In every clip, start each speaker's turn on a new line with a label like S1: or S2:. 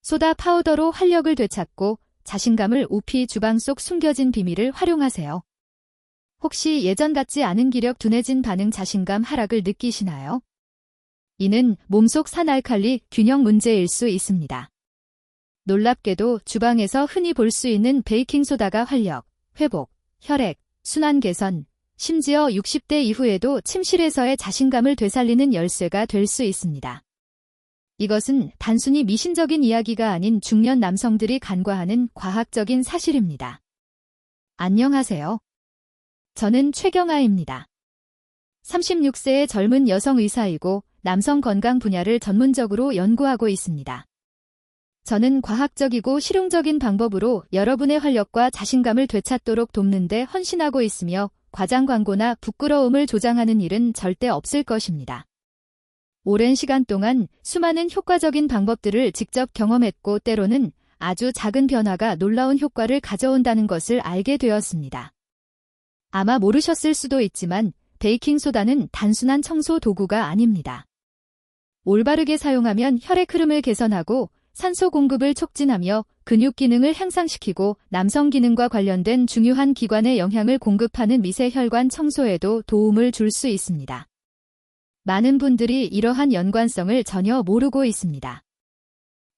S1: 소다 파우더로 활력을 되찾고 자신감을 높이 주방 속 숨겨진 비밀을 활용하세요. 혹시 예전 같지 않은 기력 둔해진 반응 자신감 하락을 느끼시나요? 이는 몸속 산알칼리 균형 문제일 수 있습니다. 놀랍게도 주방에서 흔히 볼 수 있는 베이킹소다가 활력, 회복, 혈액, 순환 개선, 심지어 60대 이후에도 침실에서의 자신감을 되살리는 열쇠가 될 수 있습니다. 이것은 단순히 미신적인 이야기가 아닌 중년 남성들이 간과하는 과학적인 사실입니다. 안녕하세요. 저는 최경아입니다. 36세의 젊은 여성 의사이고 남성 건강 분야를 전문적으로 연구하고 있습니다. 저는 과학적이고 실용적인 방법으로 여러분의 활력과 자신감을 되찾도록 돕는 데 헌신하고 있으며 과장 광고나 부끄러움을 조장하는 일은 절대 없을 것입니다. 오랜 시간 동안 수많은 효과적인 방법들을 직접 경험했고 때로는 아주 작은 변화가 놀라운 효과를 가져온다는 것을 알게 되었습니다. 아마 모르셨을 수도 있지만 베이킹소다는 단순한 청소 도구가 아닙니다. 올바르게 사용하면 혈액 흐름을 개선하고 산소 공급을 촉진하며 근육 기능을 향상시키고 남성 기능과 관련된 중요한 기관에 영향을 공급하는 미세 혈관 청소에도 도움을 줄 수 있습니다. 많은 분들이 이러한 연관성을 전혀 모르고 있습니다.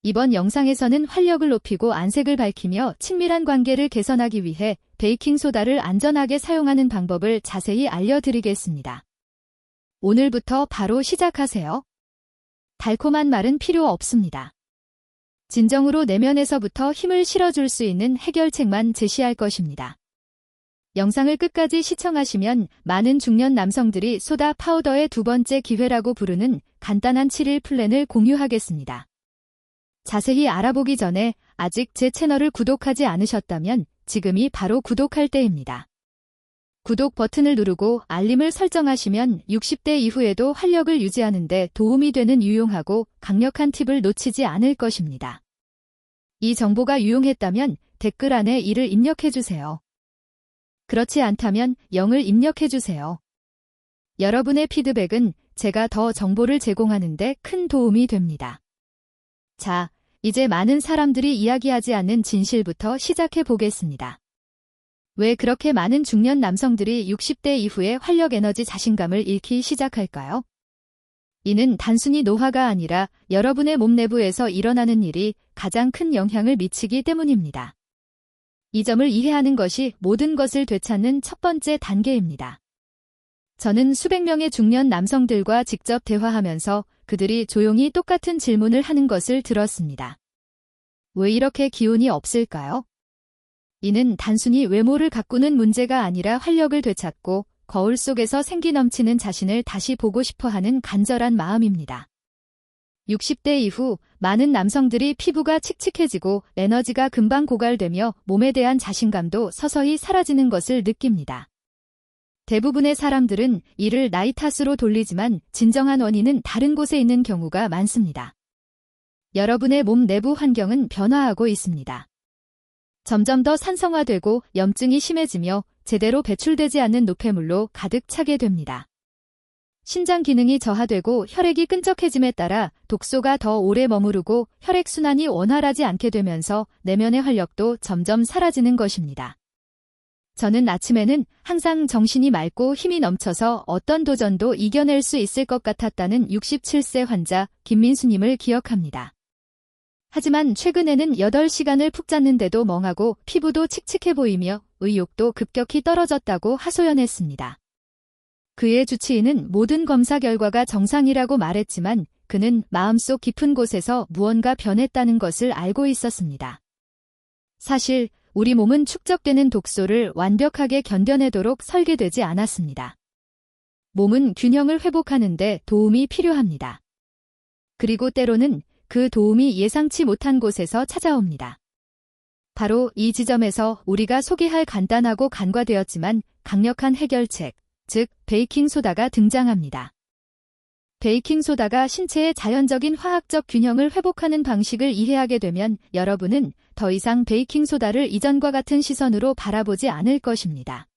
S1: 이번 영상에서는 활력을 높이고 안색을 밝히며 친밀한 관계를 개선하기 위해 베이킹소다를 안전하게 사용하는 방법을 자세히 알려드리겠습니다. 오늘부터 바로 시작하세요. 달콤한 말은 필요 없습니다. 진정으로 내면에서부터 힘을 실어줄 수 있는 해결책만 제시할 것입니다. 영상을 끝까지 시청하시면 많은 중년 남성들이 소다 파우더의 두 번째 기회라고 부르는 간단한 7일 플랜을 공유하겠습니다. 자세히 알아보기 전에 아직 제 채널을 구독하지 않으셨다면 지금이 바로 구독할 때입니다. 구독 버튼을 누르고 알림을 설정하시면 60대 이후에도 활력을 유지하는 데 도움이 되는 유용하고 강력한 팁을 놓치지 않을 것입니다. 이 정보가 유용했다면 댓글 안에 1을 입력해주세요. 그렇지 않다면 0을 입력해주세요. 여러분의 피드백은 제가 더 정보를 제공하는 데 큰 도움이 됩니다. 자, 이제 많은 사람들이 이야기하지 않는 진실부터 시작해 보겠습니다. 왜 그렇게 많은 중년 남성들이 60대 이후에 활력 에너지 자신감을 잃기 시작할까요? 이는 단순히 노화가 아니라 여러분의 몸 내부에서 일어나는 일이 가장 큰 영향을 미치기 때문입니다. 이 점을 이해하는 것이 모든 것을 되찾는 첫 번째 단계입니다. 저는 수백 명의 중년 남성들과 직접 대화하면서 그들이 조용히 똑같은 질문을 하는 것을 들었습니다. 왜 이렇게 기운이 없을까요? 이는 단순히 외모를 가꾸는 문제가 아니라 활력을 되찾고 거울 속에서 생기 넘치는 자신을 다시 보고 싶어하는 간절한 마음입니다. 60대 이후 많은 남성들이 피부가 칙칙해지고 에너지가 금방 고갈되며 몸에 대한 자신감도 서서히 사라지는 것을 느낍니다. 대부분의 사람들은 이를 나이 탓으로 돌리지만 진정한 원인은 다른 곳에 있는 경우가 많습니다. 여러분의 몸 내부 환경은 변화하고 있습니다. 점점 더 산성화되고 염증이 심해지며 제대로 배출되지 않는 노폐물로 가득 차게 됩니다. 신장 기능이 저하되고 혈액이 끈적해짐에 따라 독소가 더 오래 머무르고 혈액순환이 원활하지 않게 되면서 내면의 활력도 점점 사라지는 것입니다. 저는 아침에는 항상 정신이 맑고 힘이 넘쳐서 어떤 도전도 이겨낼 수 있을 것 같았다는 67세 환자 김민수님을 기억합니다. 하지만 최근에는 8시간을 푹 잤는데도 멍하고 피부도 칙칙해 보이며 의욕도 급격히 떨어졌다고 하소연했습니다. 그의 주치의는 모든 검사 결과가 정상이라고 말했지만 그는 마음속 깊은 곳에서 무언가 변했다는 것을 알고 있었습니다. 사실 우리 몸은 축적되는 독소를 완벽하게 견뎌내도록 설계되지 않았습니다. 몸은 균형을 회복하는 데 도움이 필요합니다. 그리고 때로는 그 도움이 예상치 못한 곳에서 찾아옵니다. 바로 이 지점에서 우리가 소개할 간단하고 간과되었지만 강력한 해결책, 즉 베이킹소다가 등장합니다. 베이킹소다가 신체의 자연적인 화학적 균형을 회복하는 방식을 이해하게 되면 여러분은 더 이상 베이킹소다를 이전과 같은 시선으로 바라보지 않을 것입니다.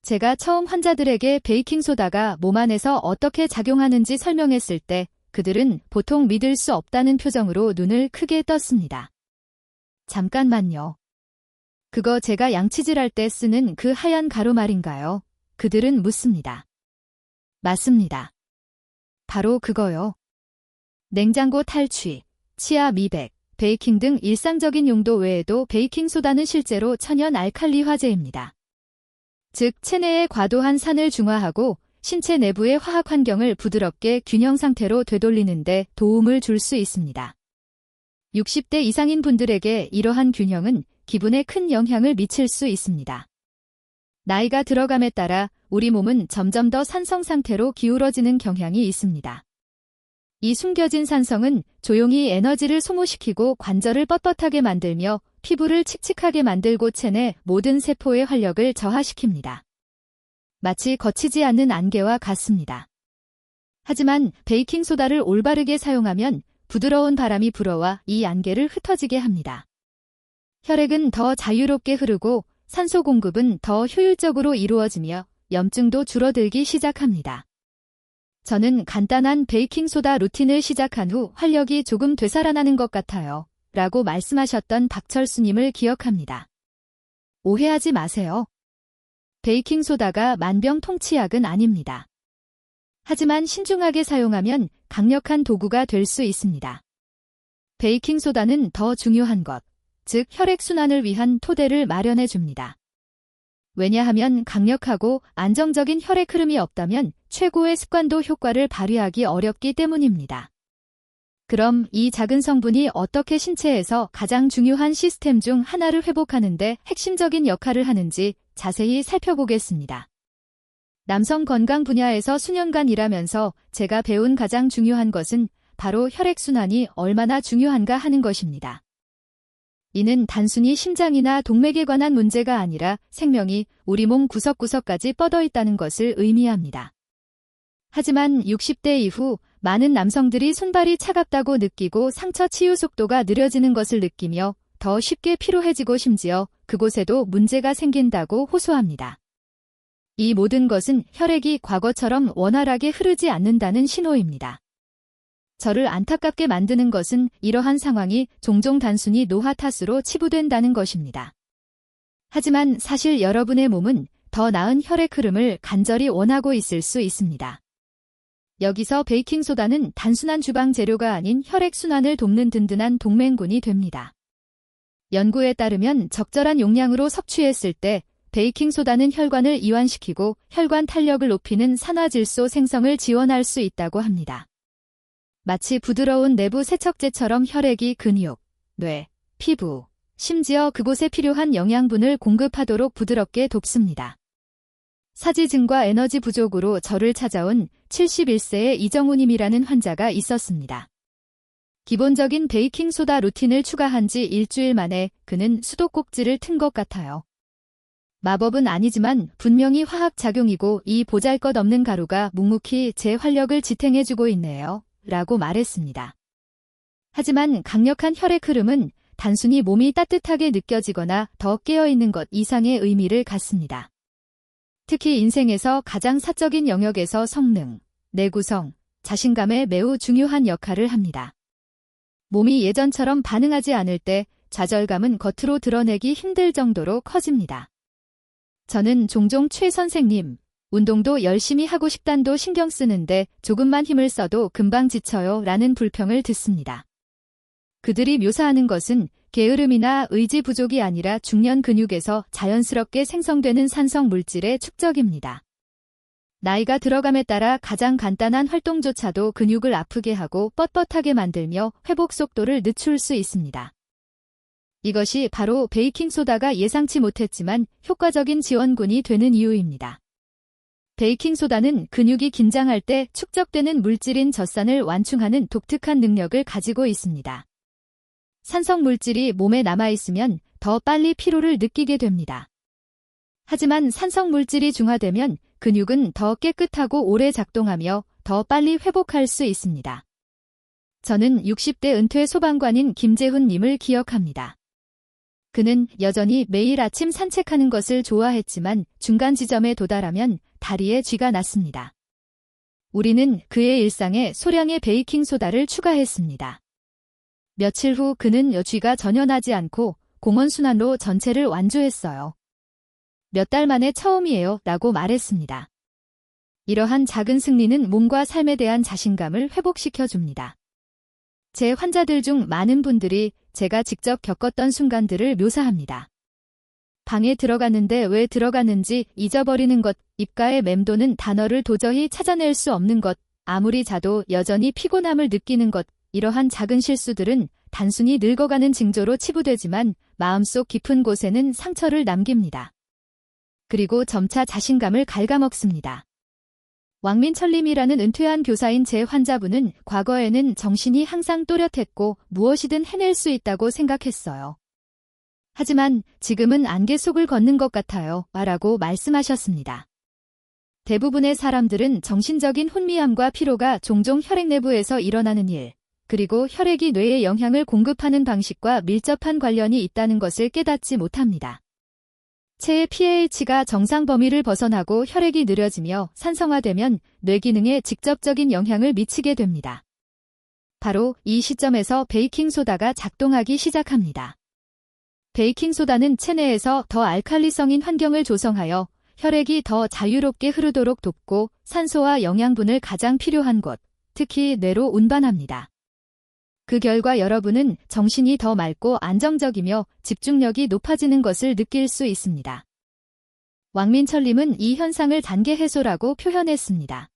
S1: 제가 처음 환자들에게 베이킹소다가 몸 안에서 어떻게 작용하는지 설명했을 때 그들은 보통 믿을 수 없다는 표정으로 눈을 크게 떴습니다. 잠깐만요. 그거 제가 양치질할 때 쓰는 그 하얀 가루 말인가요? 그들은 묻습니다. 맞습니다. 바로 그거요. 냉장고 탈취, 치아 미백, 베이킹 등 일상적인 용도 외에도 베이킹소다는 실제로 천연 알칼리 화재입니다. 즉, 체내의 과도한 산을 중화하고 신체 내부의 화학 환경을 부드럽게 균형 상태로 되돌리는 데 도움을 줄 수 있습니다. 60대 이상인 분들에게 이러한 균형은 기분에 큰 영향을 미칠 수 있습니다. 나이가 들어감에 따라 우리 몸은 점점 더 산성 상태로 기울어지는 경향이 있습니다. 이 숨겨진 산성은 조용히 에너지를 소모시키고 관절을 뻣뻣하게 만들며 피부를 칙칙하게 만들고 체내 모든 세포의 활력을 저하시킵니다. 마치 거치지 않는 안개와 같습니다. 하지만 베이킹소다를 올바르게 사용하면 부드러운 바람이 불어와 이 안개를 흩어지게 합니다. 혈액은 더 자유롭게 흐르고 산소 공급은 더 효율적으로 이루어지며 염증도 줄어들기 시작합니다. 저는 간단한 베이킹소다 루틴을 시작한 후 활력이 조금 되살아나는 것 같아요. 라고 말씀하셨던 박철수님을 기억합니다. 오해하지 마세요. 베이킹소다가 만병통치약은 아닙니다. 하지만 신중하게 사용하면 강력한 도구가 될 수 있습니다. 베이킹소다는 더 중요한 것, 즉 혈액순환을 위한 토대를 마련해 줍니다. 왜냐하면 강력하고 안정적인 혈액 흐름이 없다면 최고의 습관도 효과를 발휘하기 어렵기 때문입니다. 그럼 이 작은 성분이 어떻게 신체에서 가장 중요한 시스템 중 하나를 회복하는 데 핵심적인 역할을 하는지 자세히 살펴보겠습니다. 남성 건강 분야에서 수년간 일하면서 제가 배운 가장 중요한 것은 바로 혈액순환이 얼마나 중요한가 하는 것입니다. 이는 단순히 심장이나 동맥에 관한 문제가 아니라 생명이 우리 몸 구석구석까지 뻗어 있다는 것을 의미합니다. 하지만 60대 이후 많은 남성들이 손발이 차갑다고 느끼고 상처 치유 속도가 느려지는 것을 느끼며 더 쉽게 피로해지고 심지어 그곳에도 문제가 생긴다고 호소합니다. 이 모든 것은 혈액이 과거처럼 원활하게 흐르지 않는다는 신호입니다. 저를 안타깝게 만드는 것은 이러한 상황이 종종 단순히 노화 탓으로 치부된다는 것입니다. 하지만 사실 여러분의 몸은 더 나은 혈액 흐름을 간절히 원하고 있을 수 있습니다. 여기서 베이킹소다는 단순한 주방 재료가 아닌 혈액순환을 돕는 든든한 동맹군이 됩니다. 연구에 따르면 적절한 용량으로 섭취했을 때 베이킹소다는 혈관을 이완시키고 혈관 탄력을 높이는 산화질소 생성을 지원할 수 있다고 합니다. 마치 부드러운 내부 세척제처럼 혈액이 근육, 뇌, 피부, 심지어 그곳에 필요한 영양분을 공급하도록 부드럽게 돕습니다. 사지증과 에너지 부족으로 저를 찾아온 71세의 이정우님이라는 환자가 있었습니다. 기본적인 베이킹소다 루틴을 추가한 지 일주일 만에 그는 수도꼭지를 튼 것 같아요. 마법은 아니지만 분명히 화학작용이고 이 보잘것없는 가루가 묵묵히 제 활력을 지탱해주고 있네요. 라고 말했습니다. 하지만 강력한 혈액 흐름은 단순히 몸이 따뜻하게 느껴지거나 더 깨어있는 것 이상의 의미를 갖습니다. 특히 인생에서 가장 사적인 영역에서 성능, 내구성, 자신감에 매우 중요한 역할을 합니다. 몸이 예전처럼 반응하지 않을 때 좌절감은 겉으로 드러내기 힘들 정도로 커집니다. 저는 종종 최 선생님, 운동도 열심히 하고 식단도 신경 쓰는데 조금만 힘을 써도 금방 지쳐요 라는 불평을 듣습니다. 그들이 묘사하는 것은 게으름이나 의지 부족이 아니라 중년 근육에서 자연스럽게 생성되는 산성 물질의 축적입니다. 나이가 들어감에 따라 가장 간단한 활동조차도 근육을 아프게 하고 뻣뻣하게 만들며 회복 속도를 늦출 수 있습니다. 이것이 바로 베이킹소다가 예상치 못했지만 효과적인 지원군이 되는 이유입니다. 베이킹소다는 근육이 긴장할 때 축적되는 물질인 젖산을 완충하는 독특한 능력을 가지고 있습니다. 산성 물질이 몸에 남아있으면 더 빨리 피로를 느끼게 됩니다. 하지만 산성 물질이 중화되면 근육은 더 깨끗하고 오래 작동하며 더 빨리 회복할 수 있습니다. 저는 60대 은퇴 소방관인 김재훈 님을 기억합니다. 그는 여전히 매일 아침 산책하는 것을 좋아했지만 중간 지점에 도달하면 다리에 쥐가 났습니다. 우리는 그의 일상에 소량의 베이킹소다를 추가했습니다. 며칠 후 그는 쥐가 전혀 나지 않고 공원순환로 전체를 완주했어요. 몇 달 만에 처음이에요 라고 말했습니다. 이러한 작은 승리는 몸과 삶에 대한 자신감을 회복시켜줍니다. 제 환자들 중 많은 분들이 제가 직접 겪었던 순간들을 묘사합니다. 방에 들어갔는데 왜 들어갔는지 잊어버리는 것, 입가에 맴도는 단어를 도저히 찾아낼 수 없는 것, 아무리 자도 여전히 피곤함을 느끼는 것, 이러한 작은 실수들은 단순히 늙어가는 징조로 치부되지만 마음속 깊은 곳에는 상처를 남깁니다. 그리고 점차 자신감을 갉아먹습니다. 왕민철님이라는 은퇴한 교사인 제 환자분은 과거에는 정신이 항상 또렷했고 무엇이든 해낼 수 있다고 생각했어요. 하지만 지금은 안개 속을 걷는 것 같아요. 라고 말씀하셨습니다. 대부분의 사람들은 정신적인 혼미함과 피로가 종종 혈액 내부에서 일어나는 일, 그리고 혈액이 뇌에 영향을 공급하는 방식과 밀접한 관련이 있다는 것을 깨닫지 못합니다. 체의 pH가 정상 범위를 벗어나고 혈액이 느려지며 산성화되면 뇌 기능에 직접적인 영향을 미치게 됩니다. 바로 이 시점에서 베이킹소다가 작동하기 시작합니다. 베이킹소다는 체내에서 더 알칼리성인 환경을 조성하여 혈액이 더 자유롭게 흐르도록 돕고 산소와 영양분을 가장 필요한 곳, 특히 뇌로 운반합니다. 그 결과 여러분은 정신이 더 맑고 안정적이며 집중력이 높아지는 것을 느낄 수 있습니다. 왕민철님은 이 현상을 단계 해소라고 표현했습니다.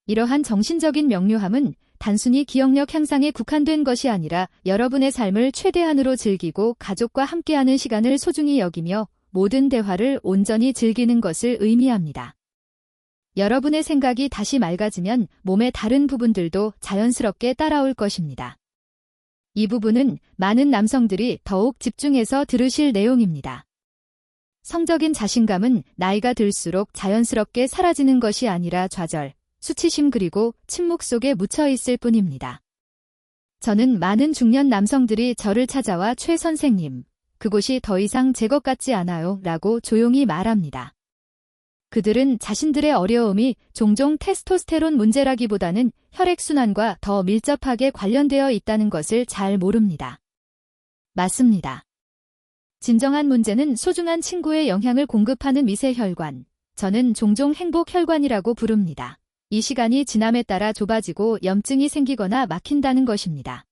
S1: 이러한 정신적인 명료함은 단순히 기억력 향상에 국한된 것이 아니라 여러분의 삶을 최대한으로 즐기고 가족과 함께하는 시간을 소중히 여기며 모든 대화를 온전히 즐기는 것을 의미합니다. 여러분의 생각이 다시 맑아지면 몸의 다른 부분들도 자연스럽게 따라올 것입니다. 이 부분은 많은 남성들이 더욱 집중해서 들으실 내용입니다. 성적인 자신감은 나이가 들수록 자연스럽게 사라지는 것이 아니라 좌절, 수치심 그리고 침묵 속에 묻혀 있을 뿐입니다. 저는 많은 중년 남성들이 저를 찾아와 최 선생님, 그곳이 더 이상 제 것 같지 않아요 라고 조용히 말합니다. 그들은 자신들의 어려움이 종종 테스토스테론 문제라기보다는 혈액순환과 더 밀접하게 관련되어 있다는 것을 잘 모릅니다. 맞습니다. 진정한 문제는 소중한 친구의 영향을 공급하는 미세혈관, 저는 종종 행복혈관이라고 부릅니다. 이 시간이 지남에 따라 좁아지고 염증이 생기거나 막힌다는 것입니다.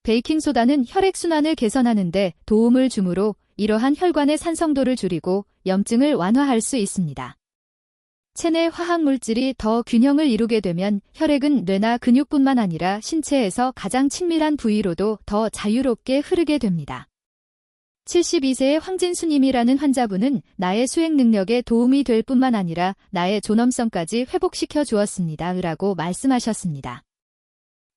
S1: 베이킹소다는 혈액순환을 개선하는 데 도움을 주므로 이러한 혈관의 산성도를 줄이고 염증을 완화할 수 있습니다. 체내 화학물질이 더 균형을 이루게 되면 혈액은 뇌나 근육뿐만 아니라 신체에서 가장 친밀한 부위로도 더 자유롭게 흐르게 됩니다. 72세의 황진수님이라는 환자분은 나의 수행 능력에 도움이 될 뿐만 아니라 나의 존엄성까지 회복시켜 주었습니다. 라고 말씀하셨습니다.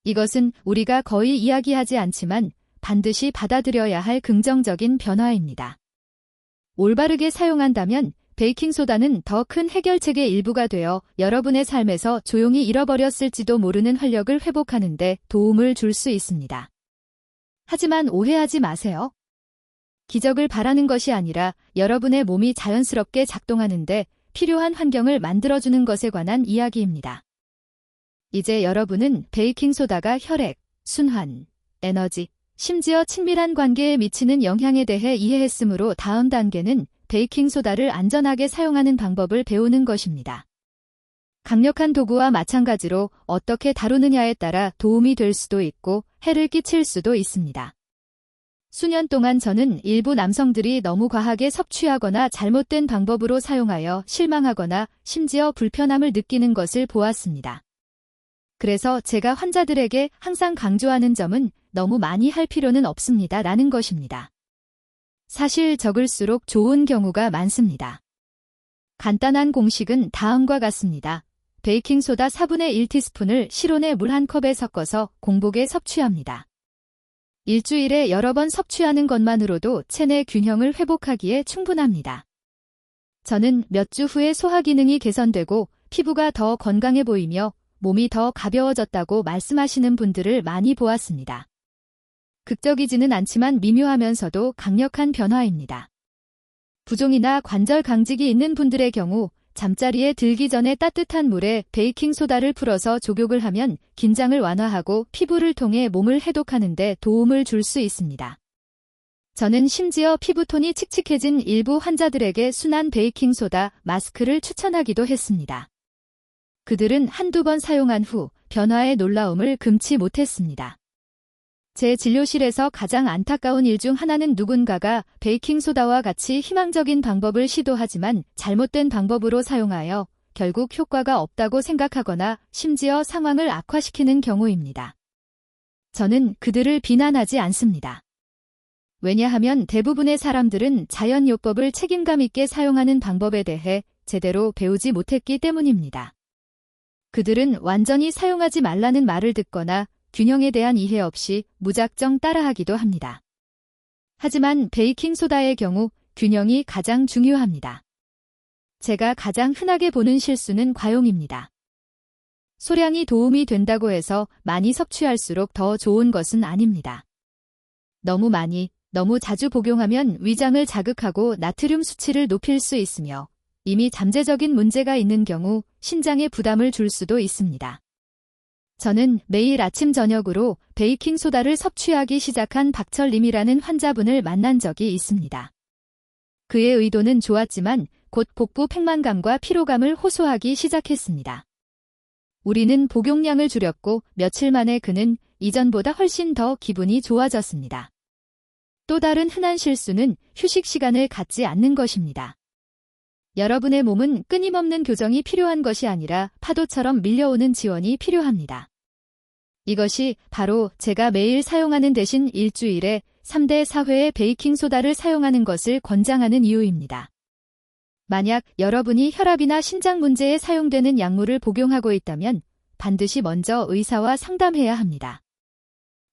S1: 이것은 우리가 거의 이야기하지 않지만 반드시 받아들여야 할 긍정적인 변화입니다. 올바르게 사용한다면 베이킹소다는 더 큰 해결책의 일부가 되어 여러분의 삶에서 조용히 잃어버렸을지도 모르는 활력을 회복하는 데 도움을 줄 수 있습니다. 하지만 오해하지 마세요. 기적을 바라는 것이 아니라 여러분의 몸이 자연스럽게 작동하는데 필요한 환경을 만들어주는 것에 관한 이야기입니다. 이제 여러분은 베이킹소다가 혈액, 순환, 에너지, 심지어 친밀한 관계에 미치는 영향에 대해 이해했으므로 다음 단계는 베이킹소다를 안전하게 사용하는 방법을 배우는 것입니다. 강력한 도구와 마찬가지로 어떻게 다루느냐에 따라 도움이 될 수도 있고 해를 끼칠 수도 있습니다. 수년 동안 저는 일부 남성들이 너무 과하게 섭취하거나 잘못된 방법으로 사용하여 실망하거나 심지어 불편함을 느끼는 것을 보았습니다. 그래서 제가 환자들에게 항상 강조하는 점은 너무 많이 할 필요는 없습니다. 라는 것입니다. 사실 적을수록 좋은 경우가 많습니다. 간단한 공식은 다음과 같습니다. 베이킹소다 4분의 1티스푼을 실온의 물 1컵에 섞어서 공복에 섭취합니다. 일주일에 여러 번 섭취하는 것만으로도 체내 균형을 회복하기에 충분합니다. 저는 몇 주 후에 소화 기능이 개선되고 피부가 더 건강해 보이며 몸이 더 가벼워졌다고 말씀하시는 분들을 많이 보았습니다. 극적이지는 않지만 미묘하면서도 강력한 변화입니다. 부종이나 관절 강직이 있는 분들의 경우 잠자리에 들기 전에 따뜻한 물에 베이킹소다를 풀어서 족욕을 하면 긴장을 완화하고 피부를 통해 몸을 해독하는 데 도움을 줄 수 있습니다. 저는 심지어 피부톤이 칙칙해진 일부 환자들에게 순한 베이킹소다 마스크를 추천하기도 했습니다. 그들은 한두 번 사용한 후 변화의 놀라움을 금치 못했습니다. 제 진료실에서 가장 안타까운 일 중 하나는 누군가가 베이킹소다와 같이 희망적인 방법을 시도하지만 잘못된 방법으로 사용하여 결국 효과가 없다고 생각하거나 심지어 상황을 악화시키는 경우입니다. 저는 그들을 비난하지 않습니다. 왜냐하면 대부분의 사람들은 자연요법을 책임감 있게 사용하는 방법에 대해 제대로 배우지 못했기 때문입니다. 그들은 완전히 사용하지 말라는 말을 듣거나 균형에 대한 이해 없이 무작정 따라하기도 합니다. 하지만 베이킹소다의 경우 균형이 가장 중요합니다. 제가 가장 흔하게 보는 실수는 과용입니다. 소량이 도움이 된다고 해서 많이 섭취할수록 더 좋은 것은 아닙니다. 너무 많이, 너무 자주 복용하면 위장을 자극하고 나트륨 수치를 높일 수 있으며 이미 잠재적인 문제가 있는 경우 신장에 부담을 줄 수도 있습니다. 저는 매일 아침 저녁으로 베이킹소다를 섭취하기 시작한 박철림이라는 환자분을 만난 적이 있습니다. 그의 의도는 좋았지만 곧 복부 팽만감과 피로감을 호소하기 시작했습니다. 우리는 복용량을 줄였고 며칠 만에 그는 이전보다 훨씬 더 기분이 좋아졌습니다. 또 다른 흔한 실수는 휴식 시간을 갖지 않는 것입니다. 여러분의 몸은 끊임없는 교정이 필요한 것이 아니라 파도처럼 밀려오는 지원이 필요합니다. 이것이 바로 제가 매일 사용하는 대신 일주일에 3대 4회의 베이킹소다를 사용하는 것을 권장하는 이유입니다. 만약 여러분이 혈압이나 신장 문제에 사용되는 약물을 복용하고 있다면 반드시 먼저 의사와 상담해야 합니다.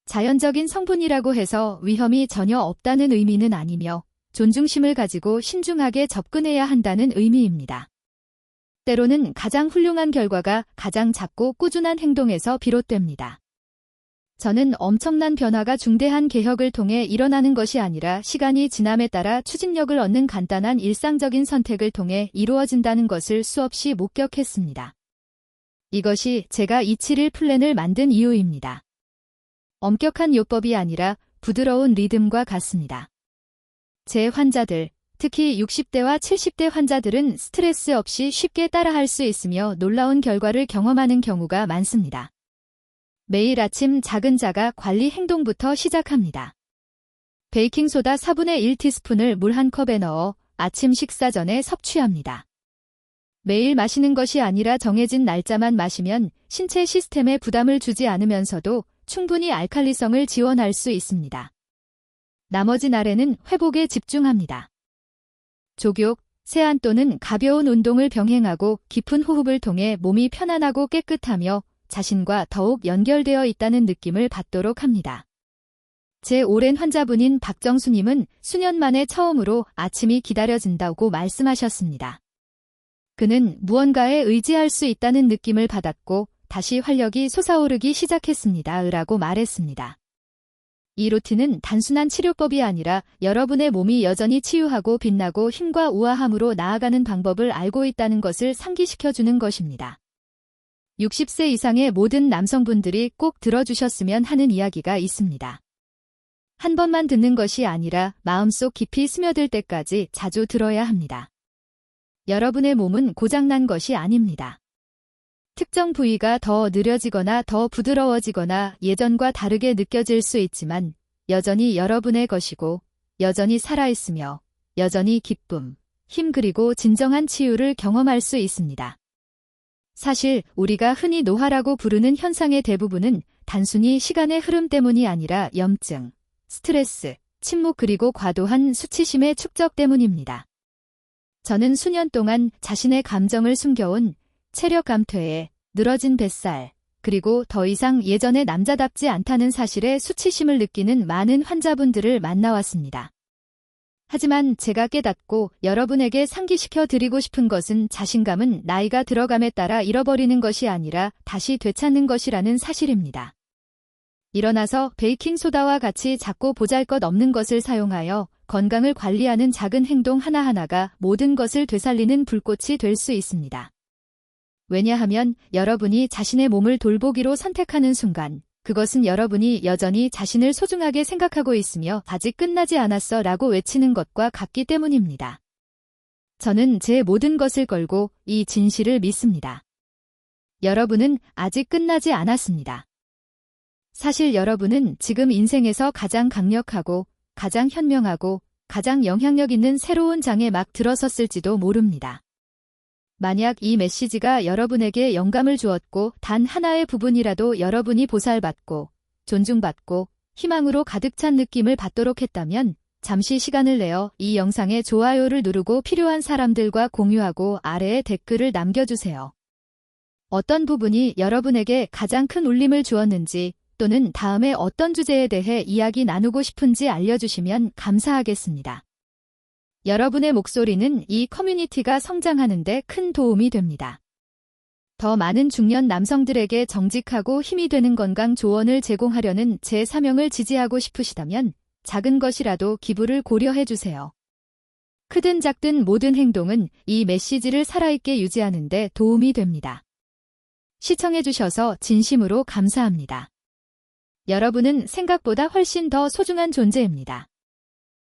S1: 자연적인 성분이라고 해서 위험이 전혀 없다는 의미는 아니며 존중심을 가지고 신중하게 접근해야 한다는 의미입니다. 때로는 가장 훌륭한 결과가 가장 작고 꾸준한 행동에서 비롯됩니다. 저는 엄청난 변화가 중대한 개혁을 통해 일어나는 것이 아니라 시간이 지남에 따라 추진력을 얻는 간단한 일상적인 선택을 통해 이루어진다는 것을 수없이 목격했습니다. 이것이 제가 271 플랜을 만든 이유입니다. 엄격한 요법이 아니라 부드러운 리듬과 같습니다. 제 환자들, 특히 60대와 70대 환자들은 스트레스 없이 쉽게 따라할 수 있으며 놀라운 결과를 경험하는 경우가 많습니다. 매일 아침 작은 자가 관리 행동부터 시작합니다. 베이킹소다 4분의 1티스푼을 물 한 컵에 넣어 아침 식사 전에 섭취합니다. 매일 마시는 것이 아니라 정해진 날짜만 마시면 신체 시스템에 부담을 주지 않으면서도 충분히 알칼리성을 지원할 수 있습니다. 나머지 날에는 회복에 집중합니다. 족욕, 세안 또는 가벼운 운동을 병행하고 깊은 호흡을 통해 몸이 편안하고 깨끗하며 자신과 더욱 연결되어 있다는 느낌을 받도록 합니다. 제 오랜 환자분인 박정수님은 수년 만에 처음으로 아침이 기다려진다고 말씀하셨습니다. 그는 무언가에 의지할 수 있다는 느낌을 받았고 다시 활력이 솟아오르기 시작했습니다. 라고 말했습니다. 이 루틴은 단순한 치료법이 아니라 여러분의 몸이 여전히 치유하고 빛나고 힘과 우아함으로 나아가는 방법을 알고 있다는 것을 상기시켜주는 것입니다. 60세 이상의 모든 남성분들이 꼭 들어주셨으면 하는 이야기가 있습니다. 한 번만 듣는 것이 아니라 마음속 깊이 스며들 때까지 자주 들어야 합니다. 여러분의 몸은 고장난 것이 아닙니다. 특정 부위가 더 느려지거나 더 부드러워지거나 예전과 다르게 느껴질 수 있지만 여전히 여러분의 것이고 여전히 살아있으며 여전히 기쁨, 힘 그리고 진정한 치유를 경험할 수 있습니다. 사실 우리가 흔히 노화라고 부르는 현상의 대부분은 단순히 시간의 흐름 때문이 아니라 염증, 스트레스, 침묵 그리고 과도한 수치심의 축적 때문입니다. 저는 수년 동안 자신의 감정을 숨겨온 체력 감퇴에 늘어진 뱃살, 그리고 더 이상 예전의 남자답지 않다는 사실에 수치심을 느끼는 많은 환자분들을 만나왔습니다. 하지만 제가 깨닫고 여러분에게 상기시켜 드리고 싶은 것은 자신감은 나이가 들어감에 따라 잃어버리는 것이 아니라 다시 되찾는 것이라는 사실입니다. 일어나서 베이킹소다와 같이 작고 보잘것없는 것을 사용하여 건강을 관리하는 작은 행동 하나하나가 모든 것을 되살리는 불꽃이 될 수 있습니다. 왜냐하면 여러분이 자신의 몸을 돌보기로 선택하는 순간, 그것은 여러분이 여전히 자신을 소중하게 생각하고 있으며 아직 끝나지 않았어 라고 외치는 것과 같기 때문입니다. 저는 제 모든 것을 걸고 이 진실을 믿습니다. 여러분은 아직 끝나지 않았습니다. 사실 여러분은 지금 인생에서 가장 강력하고 가장 현명하고 가장 영향력 있는 새로운 장에 막 들어섰을지도 모릅니다. 만약 이 메시지가 여러분에게 영감을 주었고 단 하나의 부분이라도 여러분이 보살받고 존중받고 희망으로 가득 찬 느낌을 받도록 했다면 잠시 시간을 내어 이 영상에 좋아요를 누르고 필요한 사람들과 공유하고 아래에 댓글을 남겨주세요. 어떤 부분이 여러분에게 가장 큰 울림을 주었는지 또는 다음에 어떤 주제에 대해 이야기 나누고 싶은지 알려주시면 감사하겠습니다. 여러분의 목소리는 이 커뮤니티가 성장하는 데 큰 도움이 됩니다. 더 많은 중년 남성들에게 정직하고 힘이 되는 건강 조언을 제공하려는 제 사명을 지지하고 싶으시다면 작은 것이라도 기부를 고려해 주세요. 크든 작든 모든 행동은 이 메시지를 살아있게 유지하는 데 도움이 됩니다. 시청해 주셔서 진심으로 감사합니다. 여러분은 생각보다 훨씬 더 소중한 존재입니다.